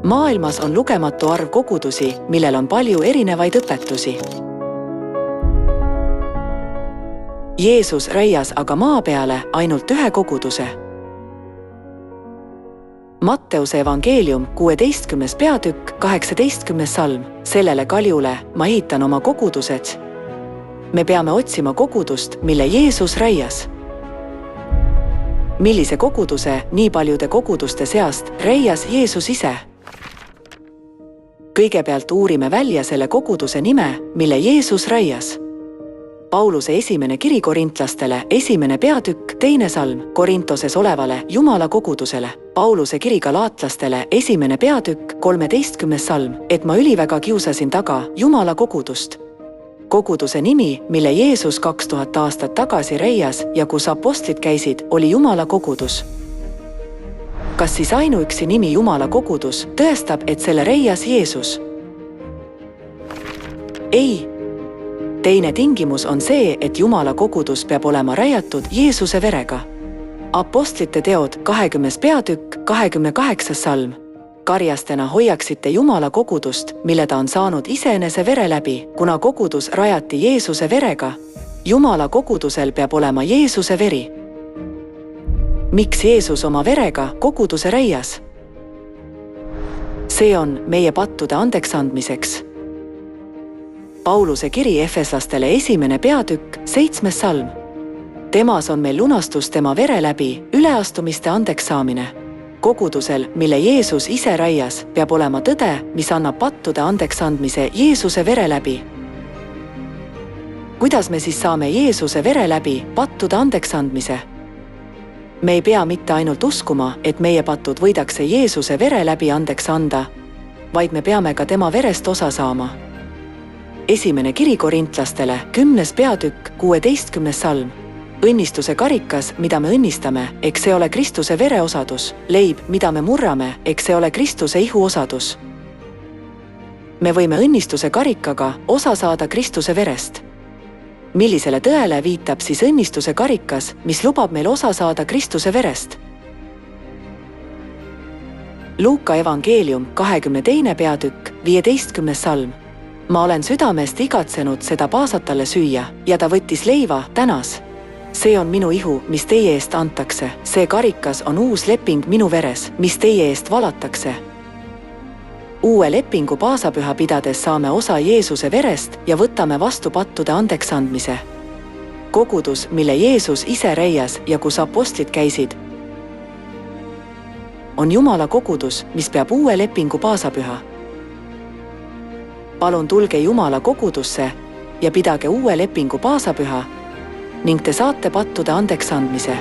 Maailmas on lugematu arv kogudusi, millel on palju erinevaid õpetusi. Jeesus raias aga maa peale ainult ühe koguduse. Matteuse evangeelium 16. peatükk 18. salm. Sellele kaljule ma ehitan oma kogudused. Me peame otsima kogudust, mille Jeesus raias. Millise koguduse nii paljude koguduste seast raias Jeesus ise? Kõigepealt uurime välja selle koguduse nime, mille Jeesus raias. Pauluse esimene kiri korintlastele, 1. peatükk, 2. salm, Korintoses olevale Jumala kogudusele. Pauluse kiri galaatlastele, 1. peatükk, 13. salm, et ma üliväga kiusasin taga Jumala kogudust. Koguduse nimi, mille Jeesus 2000 aastat tagasi reias ja kus apostlid käisid, oli Jumala kogudus. Kas siis ainuüksi nimi Jumala kogudus tõestab, et selle reias Jeesus? Ei. Teine tingimus on see, et Jumala kogudus peab olema rajatud Jeesuse verega. Apostlite teod 20. peatükk, 28. salm. Karjastena hoiaksite Jumala kogudust, mille ta on saanud iseenese vere läbi, kuna kogudus rajati Jeesuse verega. Jumala kogudusel peab olema Jeesuse veri. Miks Jeesus oma verega koguduse reias? See on meie pattude andeks andmiseks. Pauluse kiri efeslastele 1. peatükk, 7. salm. Temas on meil lunastus tema vere läbi, üleastumiste andeks saamine. Kogudusel, mille Jeesus ise raias, peab olema tõde, mis annab pattude andeks andmise Jeesuse vere läbi. Kuidas me siis saame Jeesuse vere läbi pattude andeks andmise? Me ei pea mitte ainult uskuma, et meie patud võidakse Jeesuse vere läbi andeks anda, vaid me peame ka tema verest osa saama. 1. kiri korintlastele, 10. peatükk, 16. salm. Õnnistuse karikas, mida me õnnistame, eks see ole Kristuse vere osadus. Leib, mida me murrame, eks see ole Kristuse ihu osadus. Me võime õnnistuse karikaga osa saada Kristuse verest. Millisele tõele viitab siis õnnistuse karikas, mis lubab meil osa saada Kristuse verest? Luuka evangeelium 22. peatükk, 15. salm. Ma olen südamest igatsenud seda paasatale süüa ja ta võttis leiva, tänas. See on minu ihu, mis teie eest antakse. See karikas on uus leping minu veres, mis teie eest valatakse. Uue lepingu paasapüha pidades saame osa Jeesuse verest ja võtame vastu pattude andeks andmise. Kogudus, mille Jeesus ise reias ja kus apostlid käisid, on Jumala kogudus, mis peab uue lepingu paasapüha. Palun tulge Jumala kogudusse ja pidage uue lepingu paasapüha ning te saate pattude andeks andmise.